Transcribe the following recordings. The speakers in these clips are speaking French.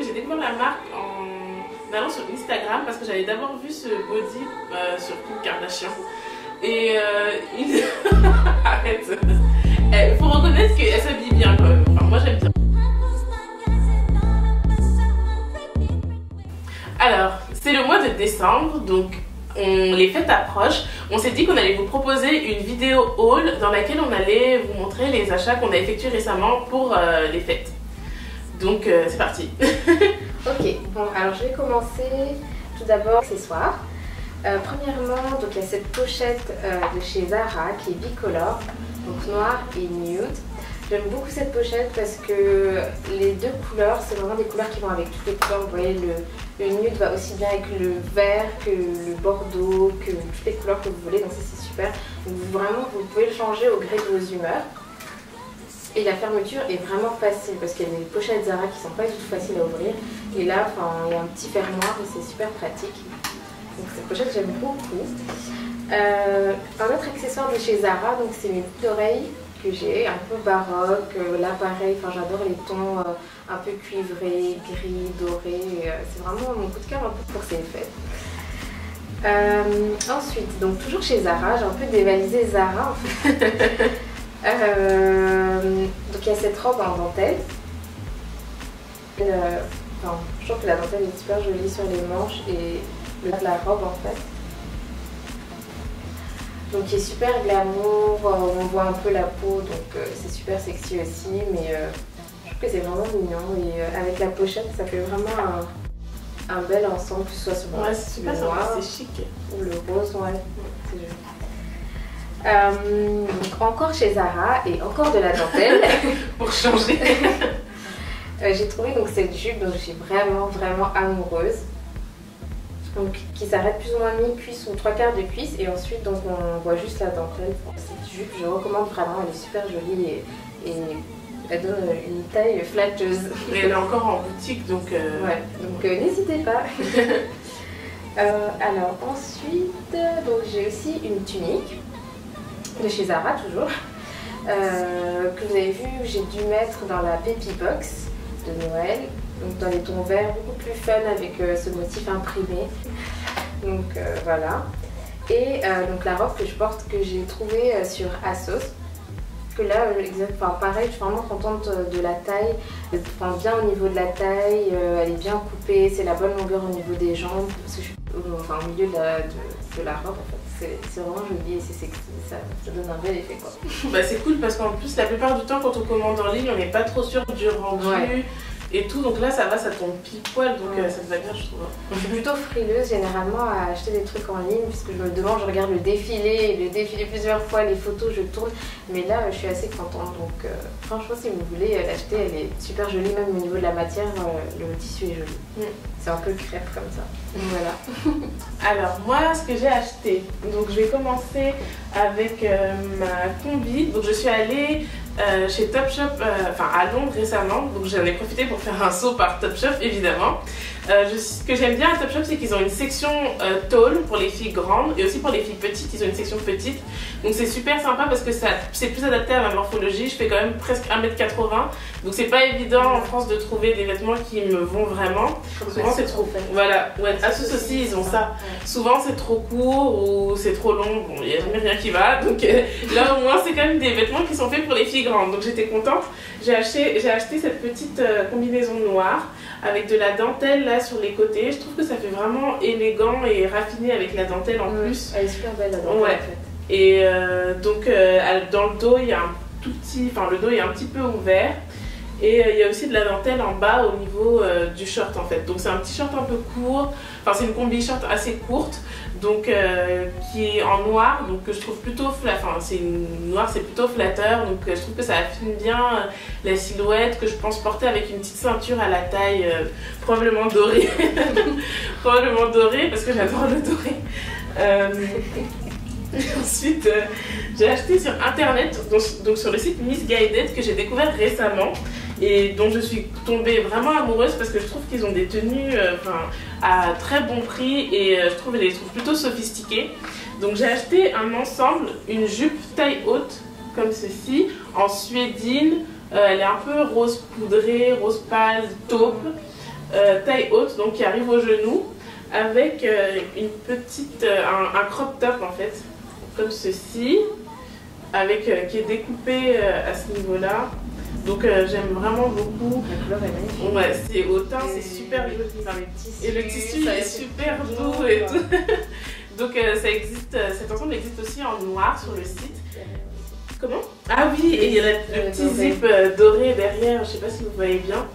j'ai découvert la marque en allant sur Instagram parce que j'avais d'abord vu ce body sur Kim Kardashian. Et arrête. Il faut reconnaître qu'elle s'habille bien quand même. Enfin, moi j'aime bien. Alors, c'est le mois de décembre, donc les fêtes approchent. On s'est dit qu'on allait vous proposer une vidéo haul dans laquelle on allait vous montrer les achats qu'on a effectués récemment pour les fêtes. Donc c'est parti. Ok, bon alors je vais commencer tout d'abord accessoires. Premièrement, donc il y a cette pochette de chez Zara qui est bicolore, donc noir et nude. J'aime beaucoup cette pochette parce que les deux couleurs, c'est vraiment des couleurs qui vont avec toutes les couleurs. Vous voyez, le nude va aussi bien avec le vert que le bordeaux, que toutes les couleurs que vous voulez, donc ça c'est super. Donc vraiment, vous pouvez le changer au gré de vos humeurs. Et la fermeture est vraiment facile parce qu'il y a des pochettes Zara qui sont pas du tout faciles à ouvrir. Et là, il y a un petit fermoir et c'est super pratique. Donc cette pochette j'aime beaucoup. Un autre accessoire de chez Zara, donc c'est mes boucles d'oreilles que j'ai, un peu baroque. Là pareil, j'adore les tons un peu cuivrés, gris, dorés. C'est vraiment mon coup de cœur un peu pour ces fêtes. Ensuite, donc toujours chez Zara, j'ai un peu dévalisé Zara en fait. Donc il y a cette robe en dentelle. Je trouve que la dentelle est super jolie sur les manches et le bas de la robe en fait. Donc qui est super glamour, on voit un peu la peau, donc c'est super sexy aussi, mais je trouve que c'est vraiment mignon et avec la pochette ça fait vraiment un bel ensemble, que ce soit sur le noir, c'est chic, ou le rose, ouais, c'est joli. Donc encore chez Zara et encore de la dentelle. Pour changer. J'ai trouvé donc cette jupe dont je suis vraiment amoureuse. Donc, qui s'arrête plus ou moins mi-cuisse ou 3/4 de cuisse et ensuite donc on voit juste la dentelle. Cette jupe je recommande vraiment, elle est super jolie et elle donne une taille flatteuse. Et elle est encore en boutique donc... Ouais, donc n'hésitez pas. Alors ensuite, donc j'ai aussi une tunique de chez Zara toujours, que vous avez vu, j'ai dû mettre dans la Baby Box de Noël. Donc dans les tons verts, beaucoup plus fun avec ce motif imprimé. Donc voilà. Et donc la robe que je porte, que j'ai trouvée sur ASOS. Que là, pareil, je suis vraiment contente de la taille. Elle prend bien au niveau de la taille, elle est bien coupée, c'est la bonne longueur au niveau des jambes. Parce que je suis au milieu de la robe en fait. C'est vraiment joli et c'est sexy, ça donne un bel effet quoi. Bah c'est cool parce qu'en plus la plupart du temps quand on commande en ligne, on n'est pas trop sûr du rendu. Ouais. Et tout, donc là ça va, ça tombe pile poil, donc ça te va bien je trouve. Je suis plutôt frileuse généralement à acheter des trucs en ligne puisque je me demande, je regarde le défilé plusieurs fois, les photos je tourne, mais là je suis assez contente, donc franchement si vous voulez l'acheter, elle est super jolie, même au niveau de la matière, le tissu est joli. C'est un peu crêpe comme ça, donc voilà. Alors moi ce que j'ai acheté, donc je vais commencer avec ma combi, donc je suis allée chez Topshop, à Londres récemment, donc j'en ai profité pour faire un saut par Topshop évidemment. Ce que j'aime bien à Topshop, c'est qu'ils ont une section tall pour les filles grandes et aussi pour les filles petites, ils ont une section petite. Donc c'est super sympa parce que c'est plus adapté à ma morphologie, je fais quand même presque 1m80, donc c'est pas évident en France de trouver des vêtements qui me vont vraiment. Souvent c'est trop... Voilà, ouais, ASOS aussi ils ont ça. Souvent c'est trop court ou c'est trop long, bon il n'y a jamais rien qui va, donc là au moins c'est quand même des vêtements qui sont faits pour les filles grandes, donc j'étais contente. J'ai acheté cette petite combinaison noire avec de la dentelle là sur les côtés. Je trouve que ça fait vraiment élégant et raffiné avec la dentelle en plus. Elle est super belle la dentelle en fait. Et donc dans le dos il y a un tout petit, le dos est un petit peu ouvert. Et il y a aussi de la dentelle en bas au niveau du short en fait. Donc c'est un petit short un peu court, c'est une combi short assez courte, donc qui est en noir, donc que je trouve plutôt c'est plutôt flatteur, donc je trouve que ça affine bien la silhouette, que je pense porter avec une petite ceinture à la taille probablement dorée. Probablement dorée parce que j'adore le doré. Ensuite, j'ai acheté sur internet, donc sur le site Missguided que j'ai découvert récemment et dont je suis tombée vraiment amoureuse parce que je trouve qu'ils ont des tenues à très bon prix et je les trouve plutôt sophistiquées. Donc j'ai acheté un ensemble, une jupe taille haute comme ceci, en suédine, Elle est un peu rose poudrée, rose pâle, taupe, taille haute, donc qui arrive au genou, avec une petite, un crop top en fait, comme ceci, avec, qui est découpé à ce niveau-là. Donc j'aime vraiment beaucoup. La couleur est magnifique. Ouais, c'est au teint, c'est super joli. Et le tissu est super doux et tout. Donc ça existe, cet ensemble existe aussi en noir sur le site. Comment? Ah oui, et il y a le petit zip doré derrière, je sais pas si vous voyez bien,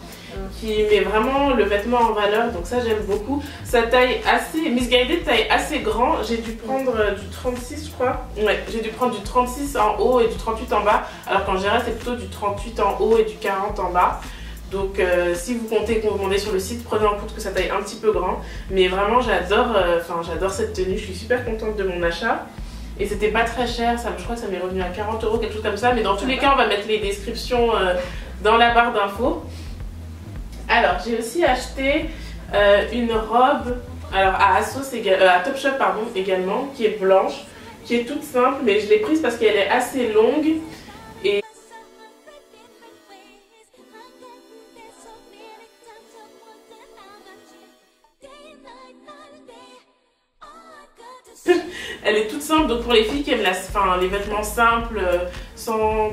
qui met vraiment le vêtement en valeur, donc ça j'aime beaucoup. Sa taille assez, Miss Guided taille assez grand, j'ai dû prendre du 36 je crois. Ouais, j'ai dû prendre du 36 en haut et du 38 en bas, alors qu'en général c'est plutôt du 38 en haut et du 40 en bas. Donc si vous comptez commander sur le site, prenez en compte que ça taille un petit peu grand. Mais vraiment j'adore j'adore cette tenue, je suis super contente de mon achat. Et c'était pas très cher, je crois que ça m'est revenu à 40 €, quelque chose comme ça. Mais dans tous les cas, on va mettre les descriptions dans la barre d'infos. Alors, j'ai aussi acheté une robe, alors à ASOS, à Topshop pardon, également, qui est blanche, qui est toute simple, mais je l'ai prise parce qu'elle est assez longue. Et elle est toute simple, donc pour les filles qui aiment les vêtements simples, sans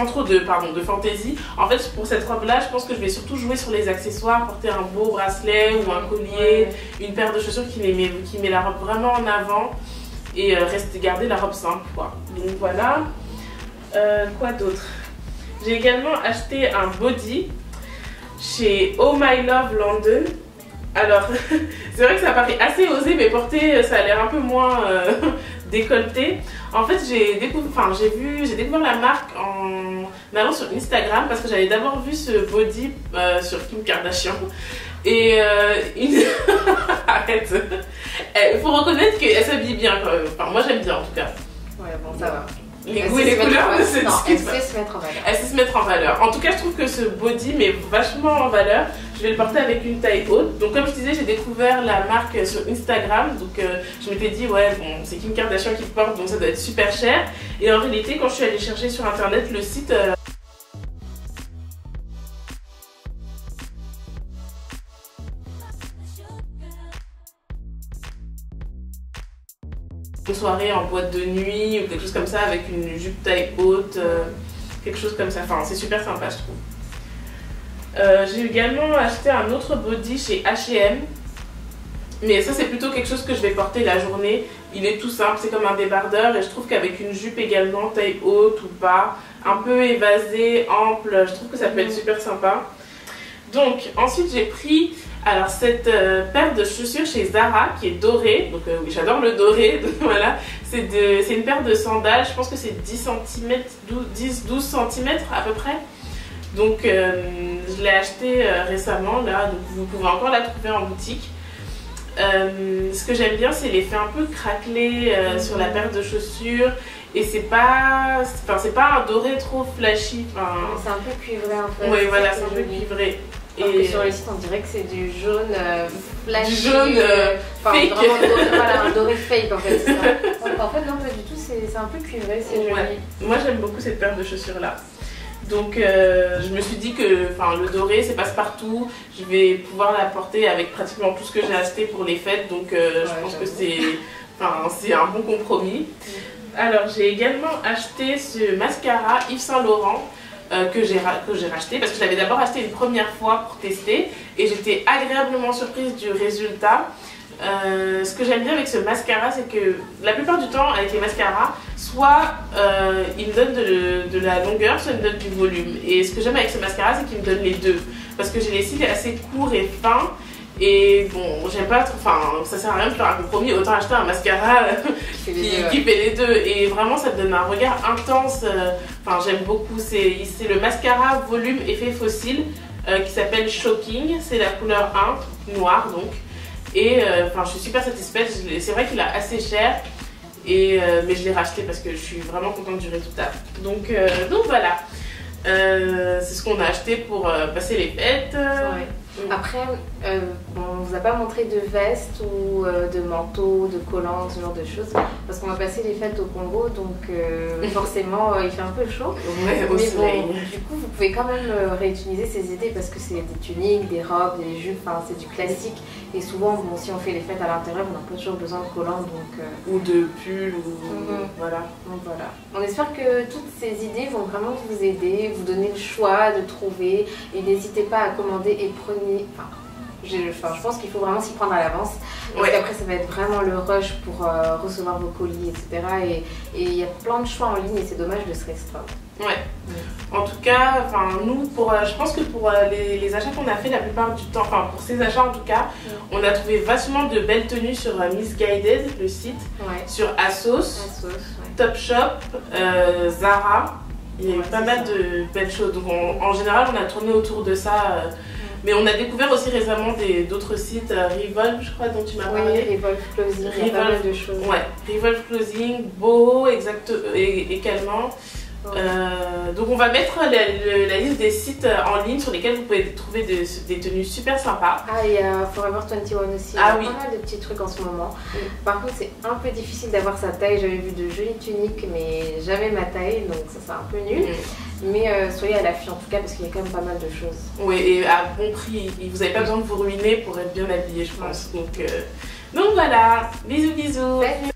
trop de fantaisie. En fait, pour cette robe-là, je pense que je vais surtout jouer sur les accessoires, porter un beau bracelet ou un collier, une paire de chaussures qui met la robe vraiment en avant et garder la robe simple, quoi. Donc voilà. Quoi d'autre? J'ai également acheté un body chez Oh My Love London. Alors, c'est vrai que ça paraît assez osé, mais porté, ça a l'air un peu moins décolleté. En fait, j'ai découvert la marque en allant sur Instagram parce que j'avais d'abord vu ce body sur Kim Kardashian. Et arrête. Il faut reconnaître qu'elle s'habille bien quand même. Enfin, moi j'aime bien en tout cas. Ouais, bon, ça va. Les goûts et les couleurs, elle sait se mettre en valeur. Elle sait se mettre en valeur. En tout cas, je trouve que ce body met vachement en valeur. Je vais le porter avec une taille haute. Donc, comme je disais, j'ai découvert la marque sur Instagram. Donc, je m'étais dit, ouais, bon, c'est Kim Kardashian qui le porte, donc ça doit être super cher. Et en réalité, quand je suis allée chercher sur internet, le site. Une soirée en boîte de nuit ou quelque chose comme ça avec une jupe taille haute, quelque chose comme ça. Enfin, c'est super sympa, je trouve. J'ai également acheté un autre body chez H&M, mais ça c'est plutôt quelque chose que je vais porter la journée. Il est tout simple, c'est comme un débardeur et je trouve qu'avec une jupe également taille haute ou bas, un peu évasée, ample, je trouve que ça peut être super sympa. Donc ensuite j'ai pris alors cette paire de chaussures chez Zara qui est dorée, donc oui j'adore le doré, donc voilà, c'est une paire de sandales, je pense que c'est 10 cm, 10-12 cm à peu près. Donc je l'ai acheté récemment là, donc vous pouvez encore la trouver en boutique. Ce que j'aime bien c'est l'effet un peu craquelé sur la paire de chaussures et c'est pas un doré trop flashy. C'est un peu cuivré en fait. Oui voilà, c'est un peu cuivré. Et sur le site on dirait que c'est du jaune flashy, du jaune fake. Vraiment voilà, un doré fake en fait, c'est ça. Donc, en fait non pas du tout, c'est un peu cuivré, c'est joli. Moi j'aime beaucoup cette paire de chaussures là. Donc je me suis dit que le doré c'est passe-partout, je vais pouvoir la porter avec pratiquement tout ce que j'ai acheté pour les fêtes, donc je pense que c'est un bon compromis. Alors j'ai également acheté ce mascara Yves Saint Laurent que j'ai racheté parce que je l'avais d'abord acheté une première fois pour tester et j'étais agréablement surprise du résultat. Ce que j'aime bien avec ce mascara, c'est que la plupart du temps avec les mascaras, soit il me donne de la longueur, soit il me donne du volume. Et ce que j'aime avec ce mascara, c'est qu'il me donne les deux. Parce que j'ai les cils assez courts et fins. Et bon, j'aime pas trop, ça sert à rien de faire un compromis, autant acheter un mascara qui fait les deux. Et vraiment, ça te donne un regard intense. J'aime beaucoup. C'est le mascara volume effet fossile qui s'appelle Shocking. C'est la couleur 1, noire donc. Et je suis super satisfaite. C'est vrai qu'il est assez cher, mais je l'ai racheté parce que je suis vraiment contente du résultat. Donc voilà, c'est ce qu'on a acheté pour passer les fêtes. Après, bon, on vous a pas montré de veste ou de manteau, de collant, ce genre de choses, parce qu'on va passer les fêtes au Congo, donc forcément il fait un peu chaud. Ouais, au soleil. Bon, du coup, vous pouvez quand même réutiliser ces idées parce que c'est des tuniques, des robes, des jupes, enfin c'est du classique. Et souvent, bon, si on fait les fêtes à l'intérieur, on n'a pas toujours besoin de collants, donc ou de pull, ou voilà. Donc voilà. On espère que toutes ces idées vont vraiment vous aider, vous donner le choix de trouver. Et n'hésitez pas à commander et prenez. Je pense qu'il faut vraiment s'y prendre à l'avance. Parce qu'après, ça va être vraiment le rush pour recevoir vos colis, etc. Et il y a plein de choix en ligne et c'est dommage de se restreindre. Ouais. En tout cas, nous, je pense que pour les achats qu'on a fait la plupart du temps, enfin pour ces achats en tout cas, on a trouvé vachement de belles tenues sur Missguided, le site, sur ASOS, Topshop, Zara. Il y a eu pas mal de belles choses. Donc en général, on a tourné autour de ça. Mais on a découvert aussi récemment d'autres sites, Revolve, je crois, dont tu m'as parlé. Oui, Revolve Clothing, il y a pas mal de choses. Ouais, Revolve Clothing, Boho, également. Donc on va mettre la liste des sites en ligne sur lesquels vous pouvez trouver des tenues super sympas. Ah, il y a Forever 21 aussi, il y a pas mal de petits trucs en ce moment. Par contre c'est un peu difficile d'avoir sa taille, j'avais vu de jolies tuniques mais jamais ma taille, donc ça c'est un peu nul. Mais soyez à l'affût en tout cas parce qu'il y a quand même pas mal de choses. Oui, et à bon prix, vous n'avez pas besoin de vous ruiner pour être bien habillé je pense. Donc voilà, bisous bisous. Salut.